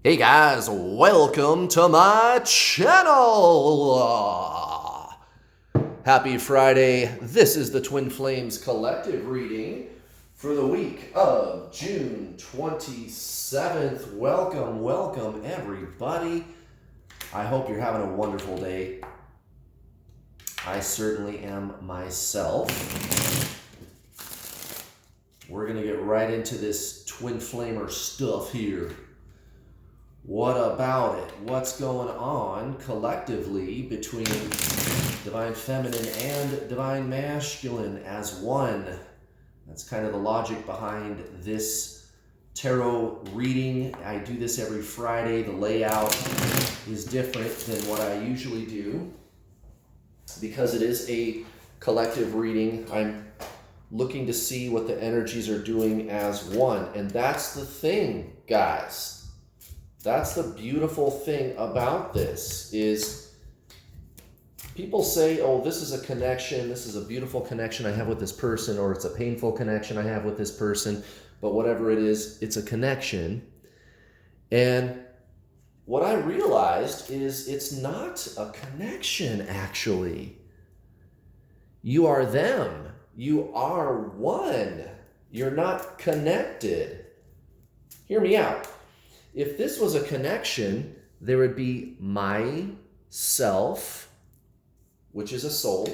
Hey guys, welcome to my channel! Happy Friday. This is the Twin Flames Collective reading for the week of June 27th. Welcome everybody. I hope you're having a wonderful day. I certainly am myself. We're going to get right into this Twin Flamer stuff here. What about it? What's going on collectively between Divine Feminine and Divine Masculine as one? That's kind of the logic behind this tarot reading. I do this every Friday. The layout is different than what I usually do because it is a collective reading. I'm looking to see what the energies are doing as one. And that's the thing, guys. That's the beautiful thing about this is people say, oh, this is a connection. This is a beautiful connection I have with this person, or it's a painful connection I have with this person. But whatever it is, it's a connection. And what I realized is it's not a connection, actually. You are them. You are one. You're not connected. Hear me out. If this was a connection, there would be myself, which is a soul.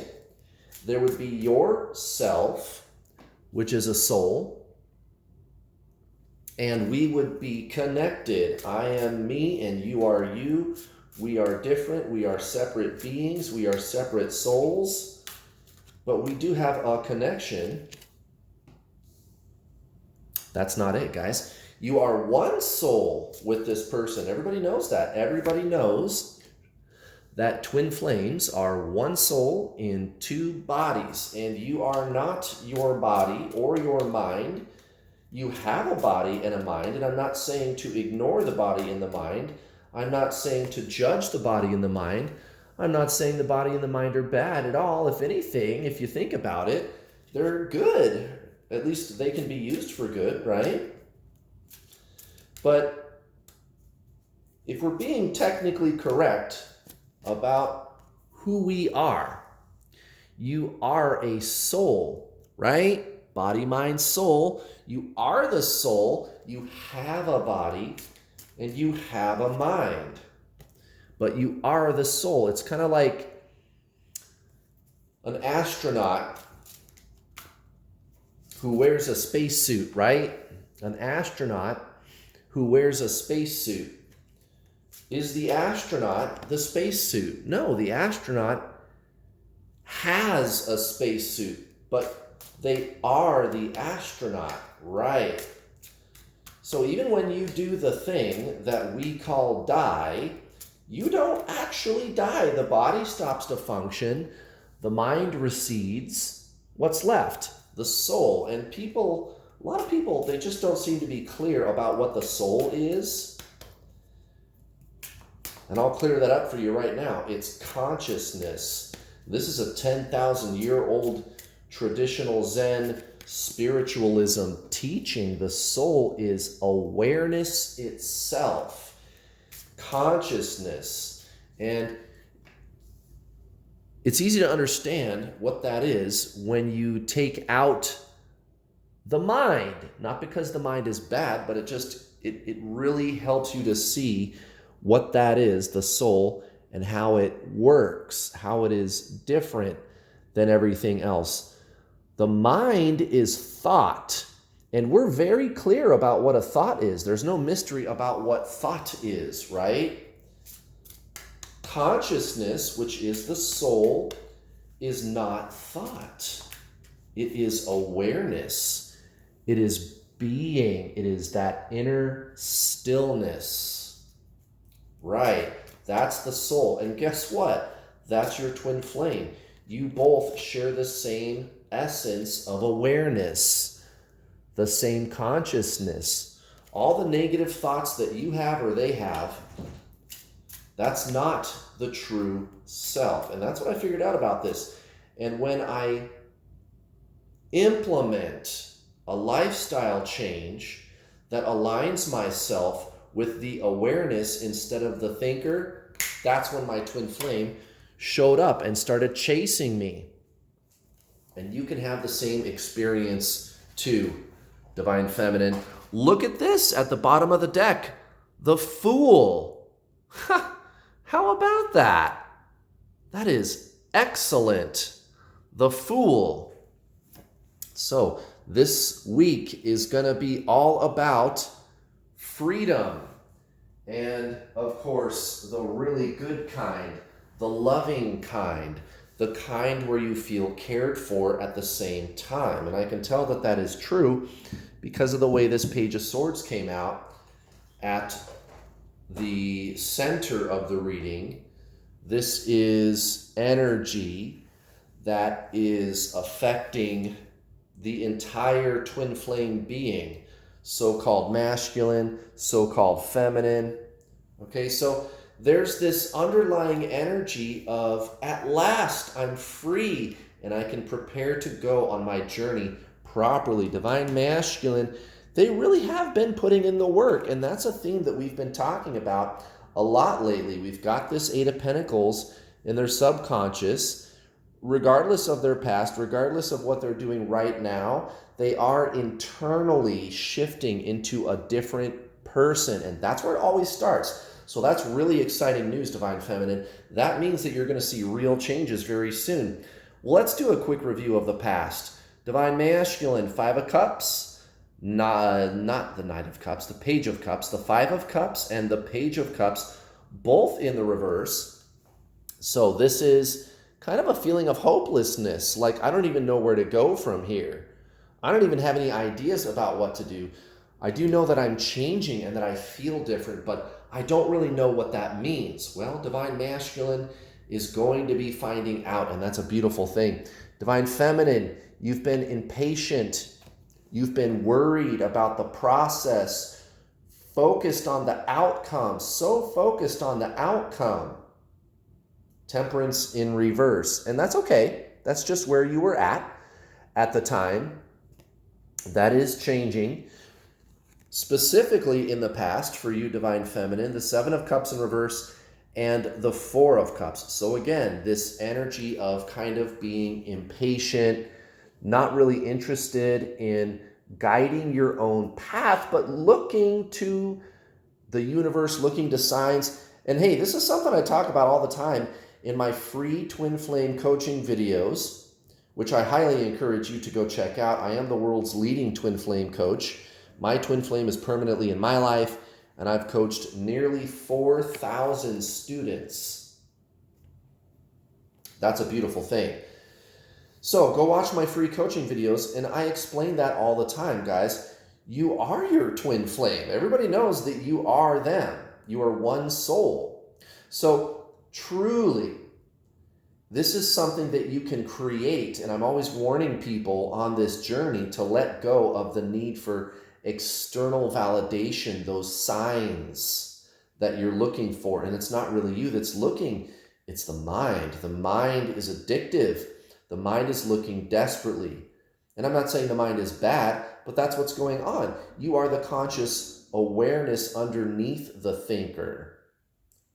There would be yourself, which is a soul. And we would be connected. I am me and you are you. We are different. We are separate beings. We are separate souls. But we do have a connection. That's not it, guys. You are one soul with this person. Everybody knows that. Everybody knows that twin flames are one soul in two bodies. And you are not your body or your mind. You have a body and a mind. And I'm not saying to ignore the body and the mind. I'm not saying to judge the body and the mind. I'm not saying the body and the mind are bad at all. If anything, if you think about it, they're good. At least they can be used for good, right? But if we're being technically correct about who we are, you are a soul, right? Body, mind, soul. You are the soul. You have a body and you have a mind. But you are the soul. It's kind of like an astronaut who wears a spacesuit, right? An astronaut who wears a spacesuit. Is the astronaut the spacesuit? No, the astronaut has a spacesuit, but they are the astronaut, right? So even when you do the thing that we call die, you don't actually die. The body stops to function. The mind recedes. What's left? The soul. And people, a lot of people, they just don't seem to be clear about what the soul is. And I'll clear that up for you right now. It's consciousness. This is a 10,000-year-old traditional Zen spiritualism teaching. The soul is awareness itself, consciousness. And it's easy to understand what that is when you take out the mind, not because the mind is bad, but it really helps you to see what that is, the soul, and how it works, how it is different than everything else. The mind is thought, and we're very clear about what a thought is. There's no mystery about what thought is, right? Consciousness, which is the soul, is not thought. It is awareness. It is being. It is that inner stillness. Right. That's the soul. And guess what? That's your twin flame. You both share the same essence of awareness, the same consciousness. All the negative thoughts that you have or they have, that's not the true self. And that's what I figured out about this. And when I implement a lifestyle change that aligns myself with the awareness instead of the thinker, that's when my twin flame showed up and started chasing me. And you can have the same experience too, Divine Feminine. Look at this at the bottom of the deck. The Fool. Ha! How about that? That is excellent. The Fool. So this week is going to be all about freedom. And of course, the really good kind, the loving kind, the kind where you feel cared for at the same time. And I can tell that that is true because of the way this Page of Swords came out at the center of the reading. This is energy that is affecting the entire twin flame being, so-called masculine, so-called feminine. Okay, so there's this underlying energy of, at last, I'm free and I can prepare to go on my journey properly. Divine Masculine, they really have been putting in the work, and that's a theme that we've been talking about a lot lately. We've got this Eight of Pentacles in their subconscious. Regardless of their past, regardless of what they're doing right now, they are internally shifting into a different person, and that's where it always starts. So that's really exciting news, Divine Feminine. That means that you're going to see real changes very soon. Well, let's do a quick review of the past. Divine Masculine, Five of Cups, not the Knight of Cups, the Page of Cups, the Five of Cups, and the Page of Cups, both in the reverse. So this is kind of a feeling of hopelessness, like I don't even know where to go from here. I don't even have any ideas about what to do. I do know that I'm changing and that I feel different, but I don't really know what that means. Well, Divine Masculine is going to be finding out, and that's a beautiful thing. Divine Feminine, you've been impatient. You've been worried about the process, focused on the outcome, so focused on the outcome. Temperance in reverse, and that's okay. That's just where you were at the time. That is changing. Specifically in the past, for you, Divine Feminine, the Seven of Cups in reverse and the Four of Cups. So again, this energy of kind of being impatient, not really interested in guiding your own path, but looking to the universe, looking to signs. And hey, this is something I talk about all the time in my free twin flame coaching videos, which I highly encourage you to go check out. I am the world's leading twin flame coach. My twin flame is permanently in my life, and I've coached nearly 4,000 students. That's a beautiful thing. So go watch my free coaching videos, and I explain that all the time, guys. You are your twin flame. Everybody knows that you are them. You are one soul. So truly, this is something that you can create, and I'm always warning people on this journey to let go of the need for external validation, those signs that you're looking for. And it's not really you that's looking, it's the mind. The mind is addictive. The mind is looking desperately. And I'm not saying the mind is bad, but that's what's going on. You are the conscious awareness underneath the thinker.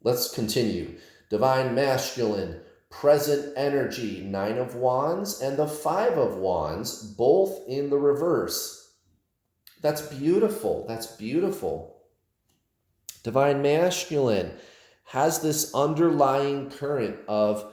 Let's continue. Divine Masculine, present energy, Nine of Wands and the Five of Wands, both in the reverse. That's beautiful. That's beautiful. Divine Masculine has this underlying current of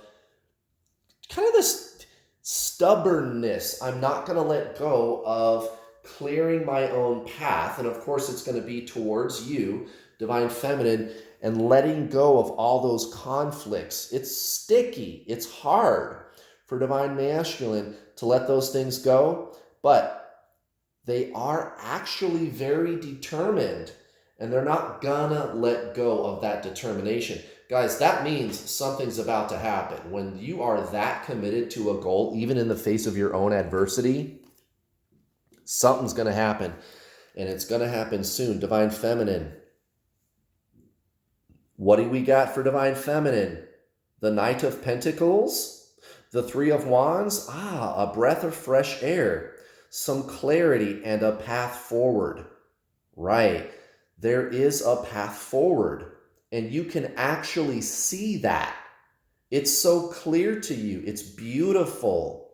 kind of this stubbornness. I'm not going to let go of clearing my own path. And of course, it's going to be towards you, Divine Feminine, and letting go of all those conflicts. It's sticky. It's hard for Divine Masculine to let those things go, but they are actually very determined, and they're not gonna let go of that determination. Guys, that means something's about to happen. When you are that committed to a goal, even in the face of your own adversity, something's gonna happen, and it's gonna happen soon. Divine Feminine. What do we got for Divine Feminine? The Knight of Pentacles, the Three of Wands, a breath of fresh air, some clarity and a path forward. Right. there is a path forward, and you can actually see that. It's so clear to you. It's beautiful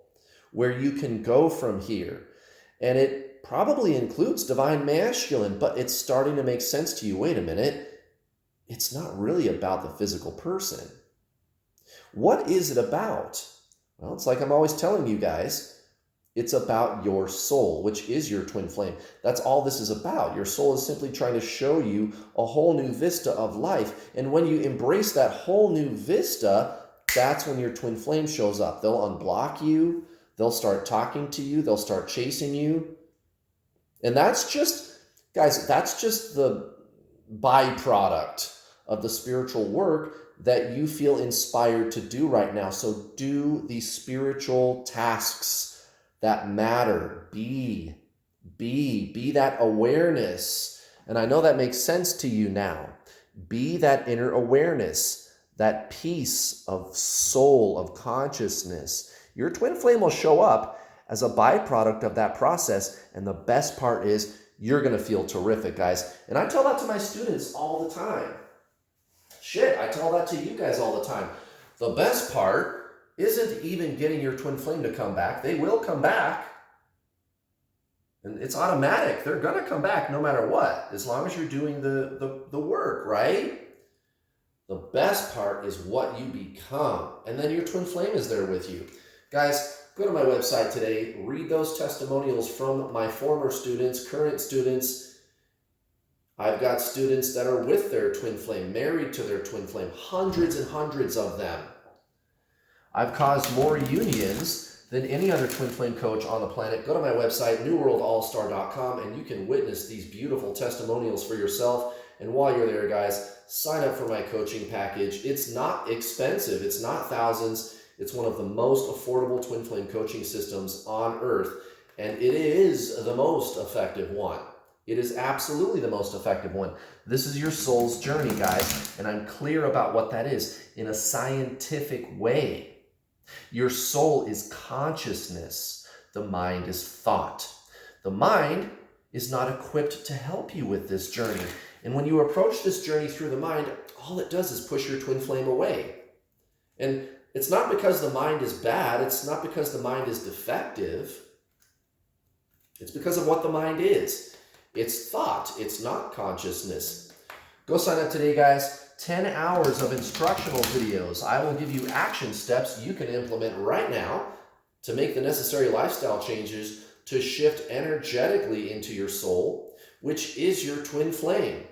where you can go from here. And it probably includes divine masculine, but it's starting to make sense to you. Wait a minute. It's not really about the physical person. What is it about? Well, it's like I'm always telling you guys. It's about your soul, which is your twin flame. That's all this is about. Your soul is simply trying to show you a whole new vista of life. And when you embrace that whole new vista, that's when your twin flame shows up. They'll unblock you. They'll start talking to you. They'll start chasing you. And that's just, guys, that's just the byproduct of the spiritual work that you feel inspired to do right now. So do these spiritual tasks that matter. Be that awareness. And I know that makes sense to you now. Be that inner awareness, that peace of soul, of consciousness. Your twin flame will show up as a byproduct of that process. And the best part is you're going to feel terrific, guys. And I tell that to my students all the time. Shit, I tell that to you guys all the time. The best part isn't even getting your twin flame to come back. They will come back. And it's automatic. They're going to come back no matter what, as long as you're doing the work, right? The best part is what you become. And then your twin flame is there with you. Guys, go to my website today. Read those testimonials from my former students, current students. I've got students that are with their twin flame, married to their twin flame, hundreds and hundreds of them. I've caused more unions than any other twin flame coach on the planet. Go to my website, newworldallstar.com, and you can witness these beautiful testimonials for yourself. And while you're there, guys, sign up for my coaching package. It's not expensive. It's not thousands. It's one of the most affordable twin flame coaching systems on earth, and it is the most effective one. It is absolutely the most effective one. This is your soul's journey, guys, and I'm clear about what that is in a scientific way. Your soul is consciousness. The mind is thought. The mind is not equipped to help you with this journey. And when you approach this journey through the mind, all it does is push your twin flame away. And it's not because the mind is bad. It's not because the mind is defective. It's because of what the mind is. It's thought. It's not consciousness. Go sign up today, guys. 10 hours of instructional videos. I will give you action steps you can implement right now to make the necessary lifestyle changes to shift energetically into your soul, which is your twin flame.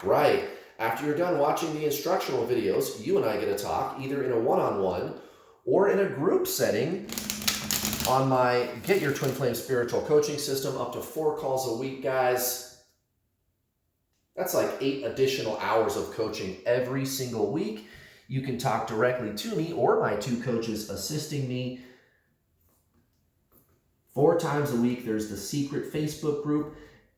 Right. After you're done watching the instructional videos, you and I get to talk either in a one-on-one or in a group setting on my Get Your Twin Flame Spiritual Coaching System, up to 4 calls a week, guys. That's like 8 additional hours of coaching every single week. You can talk directly to me or my 2 coaches assisting me. 4 times a week, there's the secret Facebook group.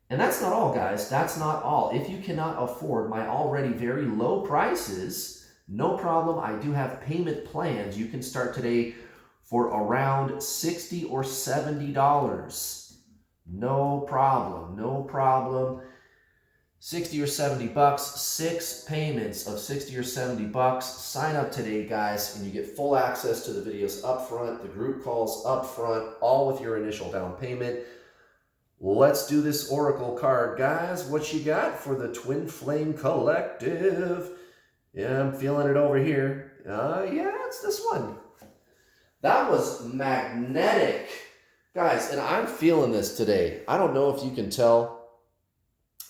And that's not all, guys. That's not all. If you cannot afford my already very low prices, no problem. I do have payment plans. You can start today for around $60 or $70. No problem. No problem. 60 or 70 bucks, 6 payments of 60 or 70 bucks. Sign up today, guys, and you get full access to the videos up front, the group calls up front, all with your initial down payment. Let's do this oracle card, guys. What you got for the Twin Flame Collective? Yeah, I'm feeling it over here. Yeah, it's this one. That was magnetic. Guys, and I'm feeling this today. I don't know if you can tell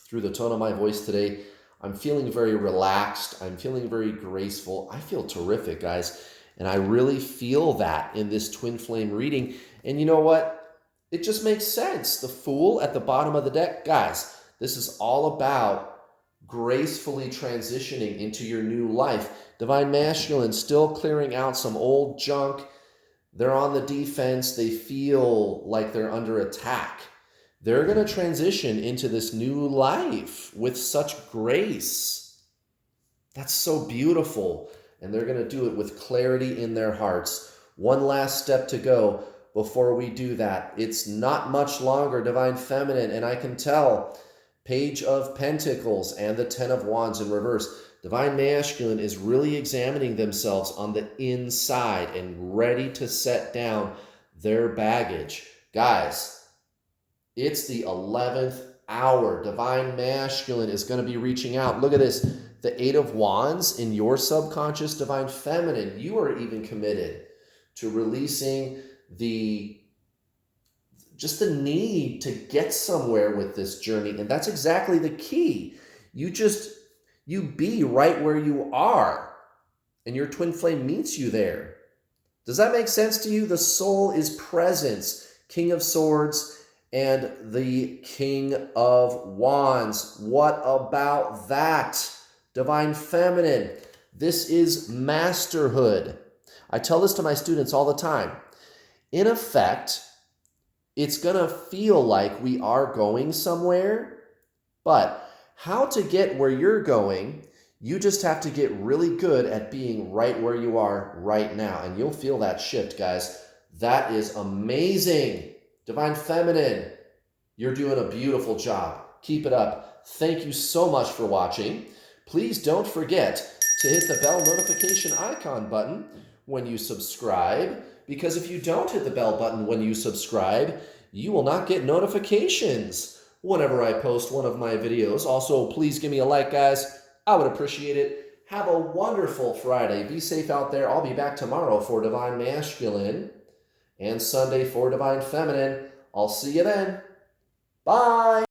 through the tone of my voice today. I'm feeling very relaxed. I'm feeling very graceful. I feel terrific, guys. And I really feel that in this twin flame reading. And you know what? It just makes sense. The Fool at the bottom of the deck. Guys, this is all about gracefully transitioning into your new life. Divine Masculine still clearing out some old junk. They're on the defense. They feel like they're under attack. They're going to transition into this new life with such grace. That's so beautiful. And they're going to do it with clarity in their hearts. One last step to go before we do that. It's not much longer, Divine Feminine, and I can tell Page of Pentacles and the Ten of Wands in reverse. Divine Masculine is really examining themselves on the inside and ready to set down their baggage. Guys, it's the 11th hour. Divine Masculine is going to be reaching out. Look at this. The Eight of Wands in your subconscious. Divine Feminine, you are even committed to releasing just the need to get somewhere with this journey. And that's exactly the key. You be right where you are, and your twin flame meets you there. Does that make sense to you? The soul is presence, King of Swords and the King of Wands. What about that? Divine Feminine. This is masterhood. I tell this to my students all the time. In effect, it's going to feel like we are going somewhere, but how to get where you're going, you just have to get really good at being right where you are right now, and you'll feel that shift, guys. That is amazing. Divine Feminine, you're doing a beautiful job. Keep it up. Thank you so much for watching. Please don't forget to hit the bell notification icon button when you subscribe, because if you don't hit the bell button when you subscribe, you will not get notifications whenever I post one of my videos. Also, please give me a like, guys. I would appreciate it. Have a wonderful Friday. Be safe out there. I'll be back tomorrow for Divine Masculine and Sunday for Divine Feminine. I'll see you then. Bye.